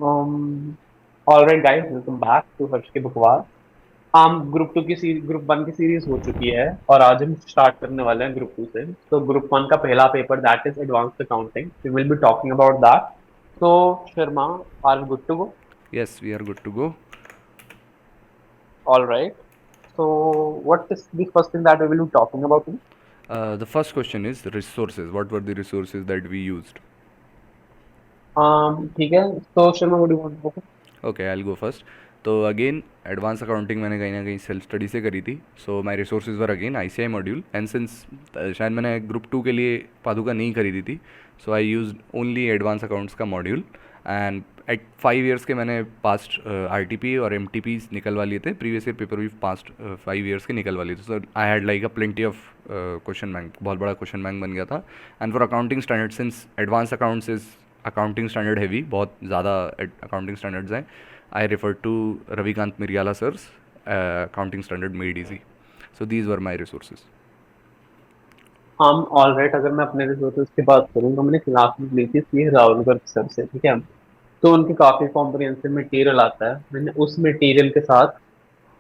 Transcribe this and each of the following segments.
Um, all right guys, welcome back to हर्ष के बकवास। हम ग्रुप वन की सीरीज हो चुकी है और आज हम स्टार्ट करने वाले हैं ग्रुप टू से। तो ग्रुप वन का पहला paper that is advanced accounting, we will be talking about that. तो Sharma, are we good to go? Yes, we are good to go. All right. So what is the first thing that we will be talking about? The first question is resources. What were the resources that we used? ठीक है, तो Sharma what do you want to? Okay, I'll go first. तो again advance accounting मैंने कहीं ना कहीं self study से करी थी. So my resources were again ICI module and since शायद मैंने ग्रुप टू के लिए पादुका नहीं खरीदी थी, so I use only advance accounts का मॉड्यूल. एंड एट 5 ईयर्स के मैंने पास्ट RTP और MTP निकलवा लिए थे. प्रीवियस ईयर पेपर भी पास्ट 5 ईयर्स के निकलवा लिए थे. So I had like a plenty of question bank, बहुत बड़ा क्वेश्चन बैंक बन गया था. And for accounting standard, since advance accounts is accounting standard heavy, बहुत ज़्यादा अकाउंटिंग स्टैंडर्ड्स हैं, I refer to Ravikant Miryala sir's accounting standard made easy. So these were my resources. हम all right, अगर मैं अपने रिसोर्सेज की बात करूँ तो मैंने क्लास में ली थी सी राहुल गर्ग सर से, ठीक है। तो उनके काफी कॉम्प्रिहेंसिव मटेरियल आता है। मैंने उस मटेरियल के साथ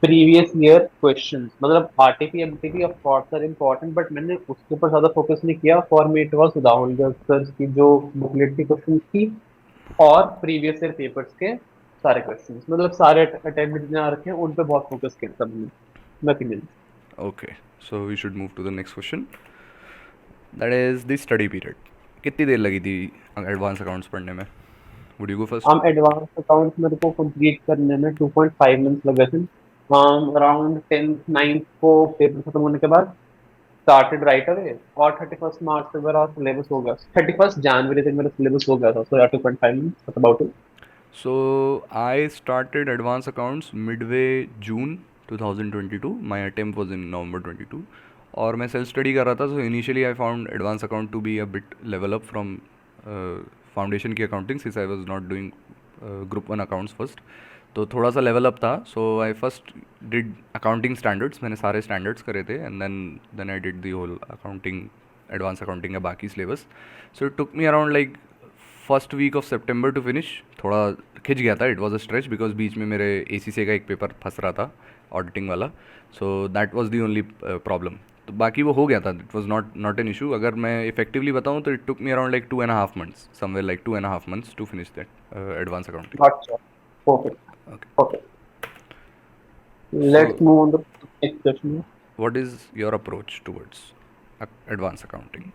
प्रीवियस ईयर क्वेश्चंस, मतलब RTP MTP of course are important, but मैंने उसके ऊपर ज्यादा फोकस नहीं किया। For me it was Rahul Garg sir की जो बुकलेट की क्वेश्चन थी और प्रीवियस ईयर पेपर्स के सारे क्वेश्चंस, मतलब सारे अटेम्प्ट जितने आ रखे हैं उन पे बहुत फोकस किया था मैंने। Nothing else. Okay, so we should move to the next question. That is the study period. कितनी देर लगी थी एडवांस अकाउंट्स पढ़ने में? Would you go first? हम एडवांस अकाउंट मेरे को कंप्लीट करने में 2.5 मंथ्स लगे थे। हम अराउंड 10th 9th को पेपर खत्म होने के बाद स्टार्टेड राइट अवे, और 31st मार्च तक मेरा सिलेबस हो गया, 31st जनवरी तक मेरा सिलेबस हो गया था। सो या 2.5 months about it. So I started advanced accounts midway June 2022. My attempt was in November 22. और मैं सेल्फ स्टडी कर रहा था. So initially I found advance account to be a bit level up from foundation की accounting, since I was not doing group one accounts first. तो थोड़ा सा level up था. So I first did accounting standards. मैंने सारे standards करे थे and then I did the whole accounting, advance accounting का बाकी syllabus. So it took me around like first week of September to finish. थोड़ा खिंच गया था. It was a stretch because बीच में मेरे ACCA का एक पेपर फंस रहा था, ऑडिटिंग वाला. So that was the only problem. तो बाकी वो हो गया था. It was not an issue. अगर मैं इफेक्टिवली बताऊँ तो it took me around like 2.5 months, somewhere like 2.5 months to finish that advance accounting. अच्छा, perfect. Okay. Perfect. So let's move on the next question. What is your approach towards advance accounting?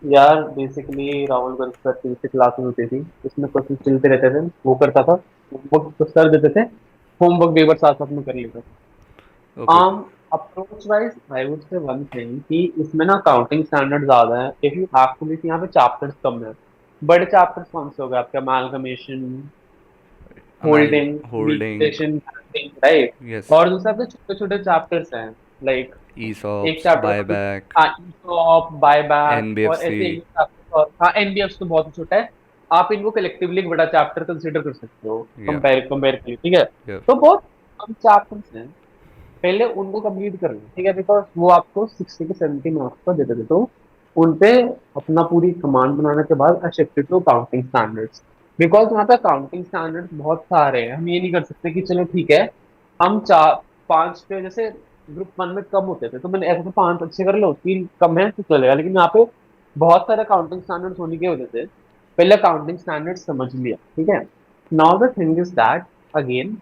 यार basically Rahul Garg sir की जैसे classes होती थी, उसमें question चलते रहते थे, वो करता था। होमवर्क तो सर देते थे, होमवर्क भी एक बार साथ साथ में कर लेता था। Okay. Approach wise I would say one thing कि इसमें ना काउंटिंग स्टैंडर्ड ज्यादा है। इफ यू एक्चुअली यहाँ पे चैप्टर्स कम है। बड़े चैप्टर्स कौन से हो गए आपके? Amalgamation, holding, holding. Liquidation, right. Yes. और दूसरा तो छोटे छोटे चैप्टर्स हैं, लाइक एक ESOPs, चैप्टर होता है, बायबैक, हाँ, ESOP, बायबैक, और NBFC. ऐसे एक चैप्टर, और हाँ एनबीएफ तो बहुत ही छोटा है। आप इनको कलेक्टिवली एक बड़ा चैप्टर कंसीडर कर सकते हो, या. कंपेयर के लिए, ठीक है। या. तो बहुत कम चैप्टर्स हैं, पहले उनको कंप्लीट कर लो, ठीक है, बिकॉज वो आपको 60 से 70 मार्क्स पर देते थे। तो उन पे अपना पूरी कमांड बनाने के बाद I shifted to accounting standards, because वहाँ पे अकाउंटिंग स्टैंडर्ड्स बहुत सारे हैं। हम ये नहीं कर सकते कि चलो ठीक है, हम चार पांच पे, जैसे ग्रुप वन में कम होते थे तो मैंने ऐसे तो पांच अच्छे कर लो, तीन कम है तो चलेगा, लेकिन यहाँ पे बहुत सारे अकाउंटिंग स्टैंडर्ड्स होने की वजह से पहले अकाउंटिंग स्टैंडर्ड्स समझ लिया, ठीक है। Now the thing is that again,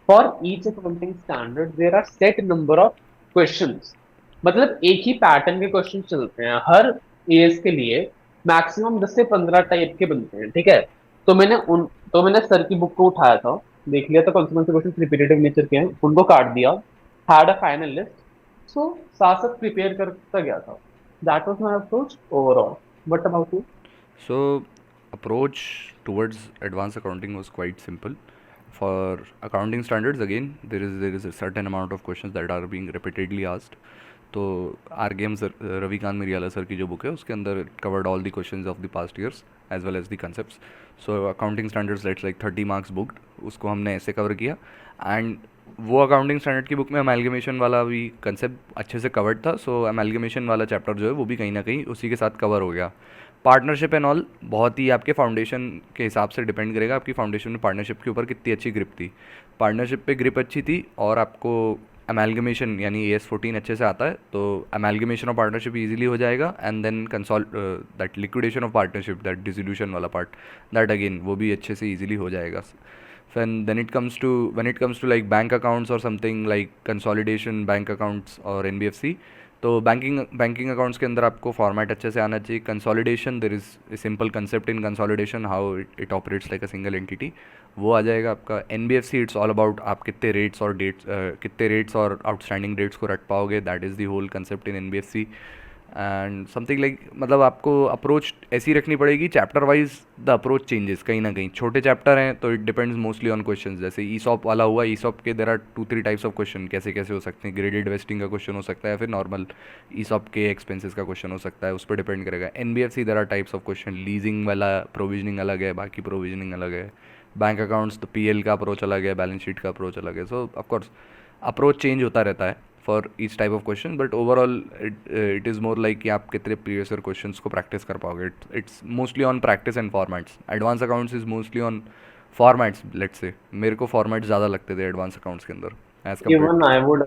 for each accounting standard there are set number of questions, मतलब एक ही पैटर्न के क्वेश्चन चलते हैं हर एएस के लिए। मैक्सिमम 10 से 15 टाइप के बनते हैं, ठीक है। तो मैंने सर की बुक को उठाया था, देख लिया था कौन से क्वेश्चन रिपीटेटिव नेचर के हैं, उनको काट दिया, हैड अ फाइनल लिस्ट। सो साथ साथ प्रिपेयर करता गया था। दैट was my approach overall. What about you? So, approach towards advanced accounting was quite simple. For accounting standards, again, there is a certain amount of questions that are being repeatedly asked. तो RGM sir, Ravikant Miriyala sir की जो book है उसके अंदर covered all the questions of the past years as well as the concepts. So accounting standards let's like 30 marks booked, उसको हमने ऐसे cover किया. एंड वो अकाउंटिंग स्टैंडर्ड की बुक में अमेलगमेशन वाला भी कंसेप्ट अच्छे से कवर्ड था. सो अमेलगमेशन वाला चैप्टर जो है वो भी कहीं ना कहीं उसी के साथ कवर हो गया. पार्टनरशिप एंड ऑल बहुत ही आपके फाउंडेशन के हिसाब से डिपेंड करेगा, आपकी फाउंडेशन में पार्टनरशिप के ऊपर कितनी अच्छी ग्रिप थी। पार्टनरशिप पे ग्रिप अच्छी थी और आपको अमेलगमेशन यानी AS14 अच्छे से आता है, तो अमेलगमेशन ऑफ पार्टनरशिप इजीली हो जाएगा। And then console that liquidation of partnership, that dissolution वाला पार्ट, दैट अगेन वो भी अच्छे से इजीली हो जाएगा। then it comes to when it comes to like bank accounts or something like consolidation bank accounts और NBFC, तो banking accounts के अंदर आपको फॉर्मेट अच्छे से आना चाहिए। Consolidation, there is simple concept in consolidation how it operates like a single entity, वो आ जाएगा आपका। NBFC इट्स ऑल अबाउट आप कितने रेट्स और आउटस्टैंडिंग डेट्स को रट पाओगे, that is the whole concept in NBFC। And something like मतलब आपको अप्रोच ऐसी रखनी पड़ेगी, chapter wise the approach changes कहीं ना कहीं। छोटे चैप्टर हैं तो it depends mostly on question, जैसे ईसॉप वाला हुआ, ईसॉप के there are 2-3 types of question, कैसे कैसे हो सकते हैं। ग्रेडेड वेस्टिंग का क्वेश्चन हो सकता है, फिर नॉर्मल ईसॉप के एक्सपेंसेस का क्वेश्चन हो सकता है, उस पर डिपेंड करेगा। NBFC there are types of question, leasing वाला प्रोविजनिंग अलग है, बाकी प्रोविजनिंग अलग है। बैंक अकाउंट्स तो PL का अप्रोच अलग है, बैलेंस शीट का अप्रोच अलग है। सो ऑफकोर्स अप्रोच चेंज होता रहता है for each type of question, but overall it is more like कि आप कितने प्रीवियस ईयर क्वेश्चंस को प्रैक्टिस कर पाओगे। It's mostly on practice and formats. Advance accounts is mostly on formats, let's say मेरे को फॉर्मेट्स ज़्यादा लगते थे एडवांस अकाउंट्स के अंदर as compare even to. I would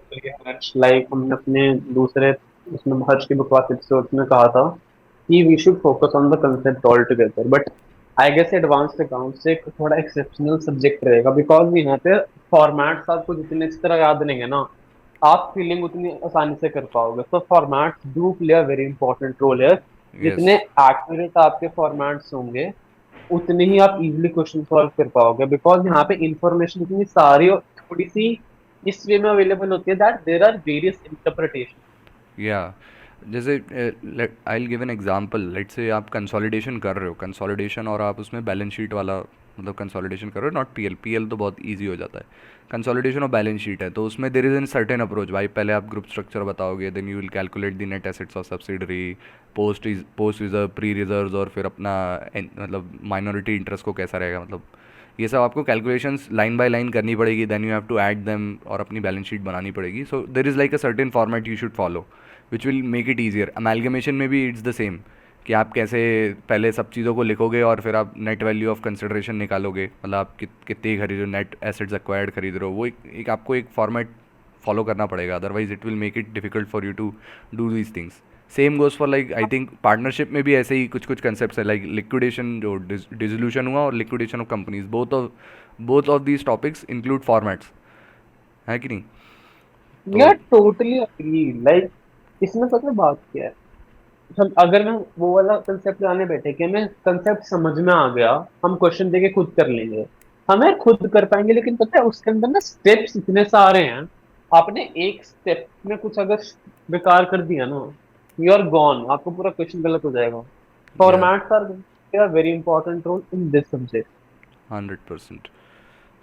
harsh, like हमने अपने दूसरे उसमें हर्ष की बकवास एपिसोड में कहा था कि we should focus on the concept all together, but I guess advanced accounts एक थोड़ा एक्सेप्शनल सब्जेक्ट रहेगा, बिकॉज यहाँ पे फॉर्मेट्स आपको जितने अच्छी तरह याद रहेंगे ना, आप फीलिंग उतनी आसानी से कर पाओगे। तो formats do play a very important role है। यस। जितने एक्यूरेट आपके फॉर्मेट्स होंगे उतने ही आप इजीली क्वेश्चन सॉल्व कर पाओगे, बिकॉज यहाँ पे इंफॉर्मेशन इतनी सारी और थोड़ी सी इस वे में अवेलेबल होती है that there are various interpretation. या जैसे I will give an example, let's say आप कंसोलिडेशन कर रहे हो, कंसोलिडेशन और आप उसमें बैलेंस शीट वाला मतलब कंसोलिडेशन कर रहे हो, नॉट PL तो बहुत इजी हो जाता है। कंसोलिडेशन और बैलेंस शीट है तो उसमें there is an certain approach भाई। पहले आप ग्रुप स्ट्रक्चर बताओगे, then you will calculate the net assets of subsidiary, post reserve, pre reserve, और फिर अपना मतलब माइनॉरिटी इंटरेस्ट को कैसा रहेगा, मतलब ये सब आपको कैलकुलेशंस लाइन बाय लाइन करनी पड़ेगी। Then you have to add them और अपनी बैलेंस शीट बनानी पड़ेगी। So there is like a certain format you should follow which will make it easier. Amalgamation में भी इट्स द सेम, कि आप कैसे पहले सब चीज़ों को लिखोगे और फिर आप नेट वैल्यू ऑफ कंसिडरेशन निकालोगे, मतलब आप कितने खरीद रहे हो, नेट एसेट्स एक्वायर्ड खरीद रहे हो, वो एक आपको एक फॉर्मेट फॉलो करना पड़ेगा, otherwise it will make it difficult for you to do these things. Same goes for like I think partnership में भी ऐसे ही कुछ कुछ कंसेप्ट है, लाइक लिक्विडेशन जो डिसोल्यूशन हुआ और liquidation of companies, both of these topics include formats, है कि नहीं? तो यार टोटली अग्री, लाइक इसमें पता है बात क्या है। अगर मैं वो वाला कंसेप्ट लाने बैठे कि हमें कंसेप्ट समझ में आ गया, हम क्वेश्चन देके खुद कर लेंगे, हमें खुद कर पाएंगे, लेकिन पता है उसके अंदर ना स्टेप्स इतने सारे हैं। आपने एक स्टेप में कुछ अगर बेकार कर दिया ना, यू आर गॉन, आपको पूरा क्वेश्चन गलत हो जाएगा। या formats are very important role in this subject. 100%।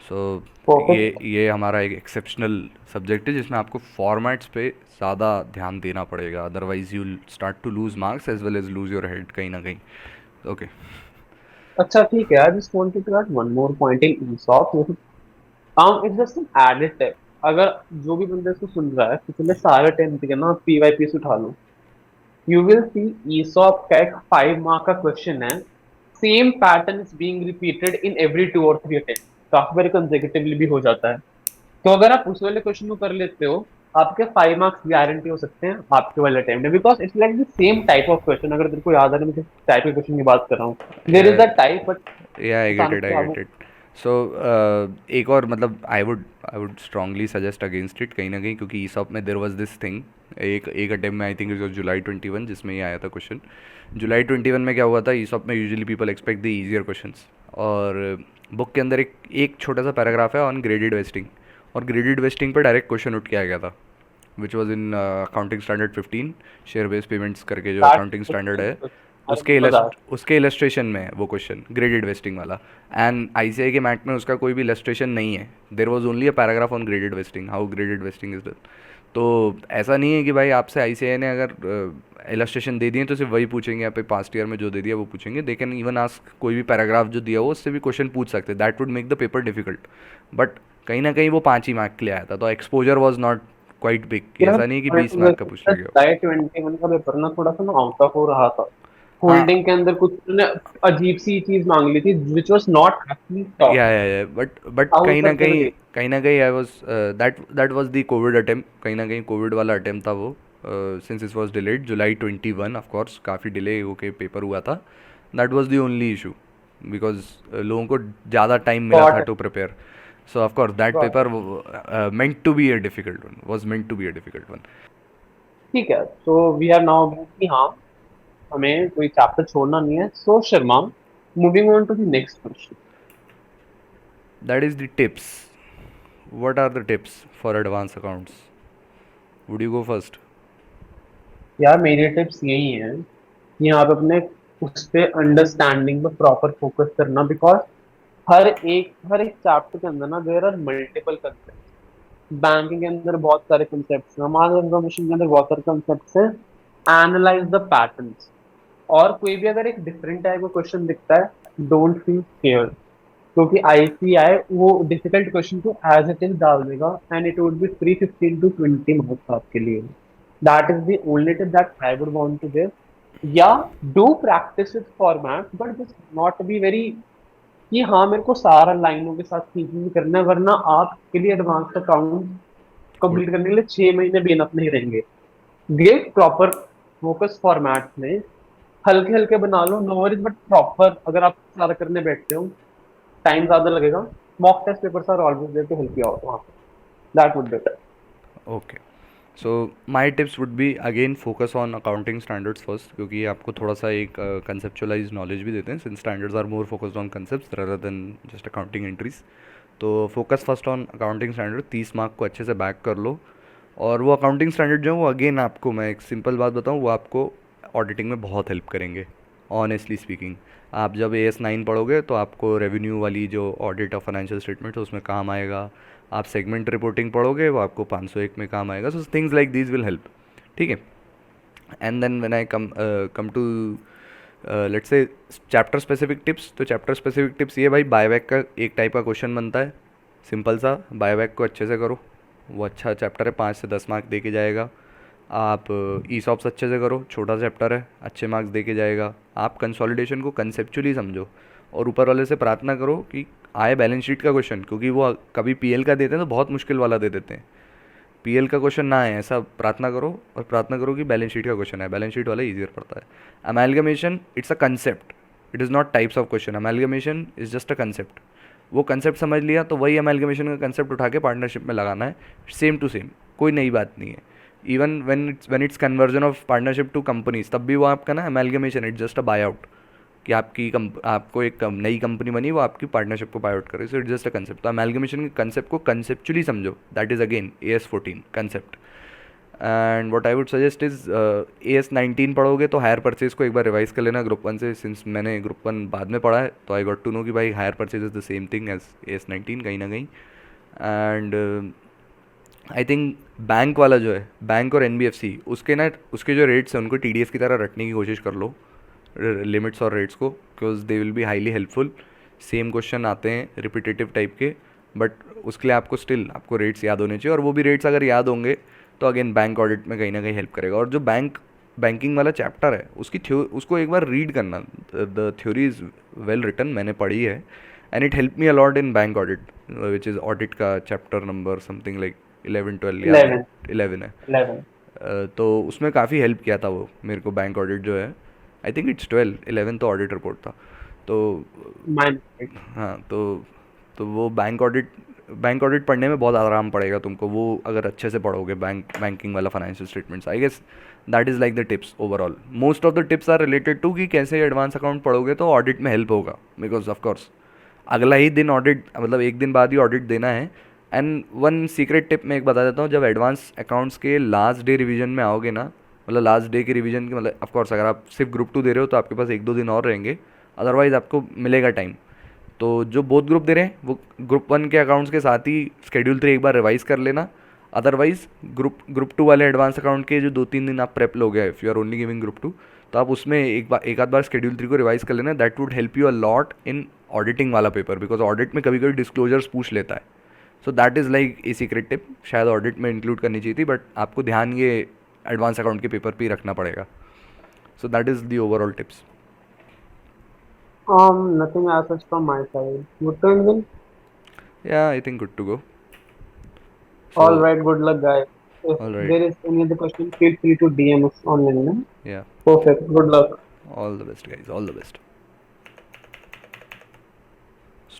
So focus. ये हमारा एक एक्सेप्शनल सब्जेक्ट है जिसमें आपको फॉर्मेट्स पे ज़्यादा ध्यान देना पड़ेगा, otherwise you start to lose marks as well as lose your head कहीं ना कहीं। ओके। अच्छा ठीक है, I just wanted to add one more point in ESOP. It's just an added tip. अगर जो भी बंदा इसको सुन रहा है, पिछले सारे 10th के ना PYP से उठा लो, यू विल सी ईसॉप का एक 5 मार्क का क्वेश्चन है। Same pattern is being repeated in every 2 और 3 अटेम्प्ट, काफी बार कंसेक्यूटिवली भी हो जाता है। तो अगर आप उस वाले क्वेश्चन को कर लेते हो, आपके 5 मार्क्स गारंटी हो सकते हैं आपके वाले अटेम्प्ट में, because it's like the same type of question. अगर तेरे को याद है, मैं किस टाइप के क्वेश्चन की बात कर रहा हूँ, देर इज या द टाइप, बट या अचानक आई से गेट आप। इट। सो एक और मतलब I would strongly suggest against it कहीं ना कहीं, क्योंकि ईसॉप में देर वॉज दिस थिंग, एक एक अटेम्प्ट में आई थिंक इट वॉज जुलाई 21 जिसमें ये आया था क्वेश्चन। जुलाई 21 में क्या हुआ था, ईसॉप में usually people expect the easier questions, और बुक के अंदर एक छोटा सा पैराग्राफ है ऑन ग्रेडेड वेस्टिंग, और ग्रेडेड वेस्टिंग पर डायरेक्ट क्वेश्चन उठ के आ गया था, which was in accounting standard 15, share based payments करके जो अकाउंटिंग स्टैंडर्ड है, मजाक। उसके इलस्ट्रेशन में है वो क्वेश्चन, ग्रेडेड वेस्टिंग वाला। एंड ICAI के मैट में उसका कोई भी इलस्ट्रेशन नहीं है, there was only a paragraph on graded wasting, how graded wasting is done. तो ऐसा नहीं है कि भाई आपसे ICAI ने अगर इलस्ट्रेशन दे दिए तो सिर्फ वही पूछेंगे, या पे पास्ट ईयर में जो दे दिया वो पूछेंगे। दे कैन इवन आस्क कोई भी पैराग्राफ जो दिया हो उससे भी क्वेश्चन पूछ सकते, that would make the paper difficult. But कहीं ना कहीं वो 5 ही मार्क के लिए आया था, तो exposure was not quite big, कि यार ऐसा नहीं कि 20 मार्क का पूछ लिया गया हो। जुलाई 21 का पेपर ना थोड़ा सा ना आउट ऑफ हो रहा था। हाँ, होल्डिंग के अंदर कुछ उन्होंने अजीब सी चीज मांग ली थी which was not actually top. या बट अब वो करके भी देख। कहीं ना कहीं I was that was the covid attempt, कहीं ना कहीं कोविड वाला अटेम्प्ट था वो, since it was delayed July 21, of course काफ़ी डिले होके पेपर हुआ था। दैट वाज द ओनली इशू, बिकॉज लोगों को ज़्यादा टाइम मिला था got to prepare. So of course that got paper meant to be a difficult one, was meant to be a difficult one. ठीक है, सो वी हैव नाउ कि हाँ, हमें कोई चैप्टर छोड़ना नहीं है। So Sharma, moving on to the next question. That is the tips. What are the tips for advanced accounts? Would you go first? यार मेरे टिप्स यही हैं कि आप अपने उस पे अंडरस्टैंडिंग पे प्रॉपर फोकस करना, बिकॉज हर एक चैप्टर के अंदर ना there are multiple concept. Banking के अंदर बहुत सारे कंसेप्ट हैं, मार्केट इन्फॉर्मेशन के अंदर बहुत सारे कंसेप्ट हैं। Analyse the patterns. और कोई भी अगर एक डिफरेंट टाइप का क्वेश्चन दिखता है, डोंट फील स्केयर, क्योंकि आईसीआई वो डिफिकल्ट क्वेश्चन को एज इट इज डाल देगा and it would be free 15 to 20 marks आपके लिए। That is the only tip that I would want to give. या do practice with format, but just not be very कि हाँ मेरे को सारा लाइनों के साथ थिंकिंग करना है, वरना आपके लिए एडवांस अकाउंट Would कंप्लीट करने के लिए 6 महीने भी इनफ नहीं रहेंगे। गिव प्रॉपर फोकस फॉर्मेट में, हल्के हल्के बना लो, नो वरीज, बट प्रॉपर अगर आप सारा करने बैठते हो टाइम ज्यादा लगेगा। Mock test papers are always there to help you out वहाँ पे। That would better. okay. So my tips would be again focus on accounting standards first, क्योंकि ये आपको थोड़ा सा एक conceptualized knowledge भी देते हैं, since standards are more focused on concepts rather than just accounting entries. तो focus first on accounting standard, 30 mark को अच्छे से बैक कर लो। और वो अकाउंटिंग स्टैंडर्ड जो है वो अगेन आपको, मैं एक सिंपल बात बताऊँ, वो आपको ऑडिटिंग में बहुत हेल्प करेंगे। ऑनेस्टली स्पीकिंग, आप जब AS9 पढ़ोगे तो आपको रेवेन्यू वाली जो ऑडिट ऑफ फाइनेंशियल स्टेटमेंट है उसमें काम आएगा। आप सेगमेंट रिपोर्टिंग पढ़ोगे वो आपको 501 में काम आएगा। So things like these will help, ठीक है। And then when I come to let's say chapter specific tips, तो चैप्टर स्पेसिफिक टिप्स ये भाई, बायबैक का एक टाइप का क्वेश्चन बनता है, सिंपल सा, बायबैक को अच्छे से करो। वो अच्छा चैप्टर है, 5 से 10 मार्क दे के जाएगा। आप ईसॉप्स अच्छे से करो, छोटा चैप्टर है, अच्छे मार्क्स दे के जाएगा। आप कंसोलिडेशन को कंसेप्चुअली समझो और ऊपर वाले से प्रार्थना करो कि आए बैलेंस शीट का क्वेश्चन, क्योंकि वो कभी PL का देते हैं तो बहुत मुश्किल वाला दे देते हैं। PL का क्वेश्चन ना आए ऐसा प्रार्थना करो, और प्रार्थना करो कि बैलेंस शीट का क्वेश्चन है, बैलेंस शीट वाला ईजियर पड़ता है। Amalgamation it's a concept, it is not types of question, amalgamation is just a concept. वो कंसेप्ट समझ लिया तो वही अमेलगमेशन का कंसेप्ट उठा के पार्टनरशिप में लगाना है, सेम टू सेम, कोई नई बात नहीं है। Even when it's conversion of partnership to companies, तब भी वो आपका ना amalgamation, it's just a buy out, कि आपको एक नई कंपनी बनी, वो आपकी पार्टनरशिप को बाय आउट करे। So it's just a concept. तो अमेलगमेशन के कंसेप्ट को कंसेप्चुअली समझो, that is again AS14 concept. And what I would suggest is AS19 पढ़ोगे तो हायर परचेज को एक बार रिवाइज कर लेना ग्रुप 1 से, सिंस मैंने ग्रुप 1 बाद में पढ़ा है तो आई गॉट टू नो कि भाई hire purchase is the same thing as AS19 कहीं ना कहीं। एंड आई थिंक बैंक वाला जो है, बैंक और NBFC, उसके ना, उसके जो रेट्स हैं उनको TDS की तरह रटने की कोशिश कर लो, लिमिट्स और रेट्स को, because they will be highly helpful. Same question आते हैं रिपीटेटिव टाइप के, बट उसके लिए आपको स्टिल आपको रेट्स याद होने चाहिए, और वो भी रेट्स अगर याद होंगे तो अगेन बैंक ऑडिट में कहीं ना कहीं हेल्प करेगा। और जो बैंकिंग वाला चैप्टर है उसको एक बार रीड करना, the theory is well written, मैंने पढ़ी है, and it help me a lot in bank audit, which is audit का चैप्टर नंबर समथिंग लाइक 11-12 याद नहीं, 11। 11 है। 11। तो उसमें काफ़ी हेल्प किया था वो मेरे को, बैंक ऑडिट जो है। आई थिंक इट्स 12, 11 तो ऑडिट रिपोर्ट था। तो माइंड। हाँ, तो वो बैंक ऑडिट पढ़ने में बहुत आराम पड़ेगा तुमको, वो अगर अच्छे से पढ़ोगे बैंकिंग वाला financial statements. I guess that is like the tips overall. Most of the tips are related to कि कैसे एडवांस अकाउंट पढ़ोगे तो ऑडिट में हेल्प होगा, बिकॉज ऑफ कोर्स अगला ही दिन ऑडिट, मतलब एक दिन बाद ही ऑडिट देना है। एंड वन सीक्रेट टिप मैं एक बता देता हूँ, जब एडवांस अकाउंट्स के लास्ट डे रिवीजन में आओगे ना, मतलब लास्ट डे के रिवीजन के, मतलब ऑफ कोर्स अगर आप सिर्फ ग्रुप 2 दे रहे हो तो आपके पास 1-2 दिन और रहेंगे, अदरवाइज़ आपको मिलेगा टाइम। तो जो बोथ ग्रुप दे रहे हैं वो ग्रुप 1 के अकाउंट्स के साथ ही Schedule 3 एक बार रिवाइज कर लेना। अदरवाइज ग्रुप 2 वाले एडवांस अकाउंट के जो 2-3 दिन आप प्रेप लोगे, if you are only giving group 2, तो आप उसमें एक आध बार Schedule 3 को रिवाइज कर लेना। That would help you a lot in auditing वाला पेपर, बिकॉज ऑडिट में कभी कभी डिस्क्लोजर्स पूछ लेता है। So that is like a secret tip, शायद ऑडिट में इंक्लूड करनी चाहिए थी, बट आपको ध्यान ये एडवांस अकाउंट के पेपर पे ही रखना पड़ेगा। So that is the overall tips. Nothing as such from my side. Good to end then? Yeah, I think good to go. All So, right, good luck, guys. If all right. there is any other question, feel free to DM us on LinkedIn. Yeah. Perfect. Good luck. All the best, guys. All the best.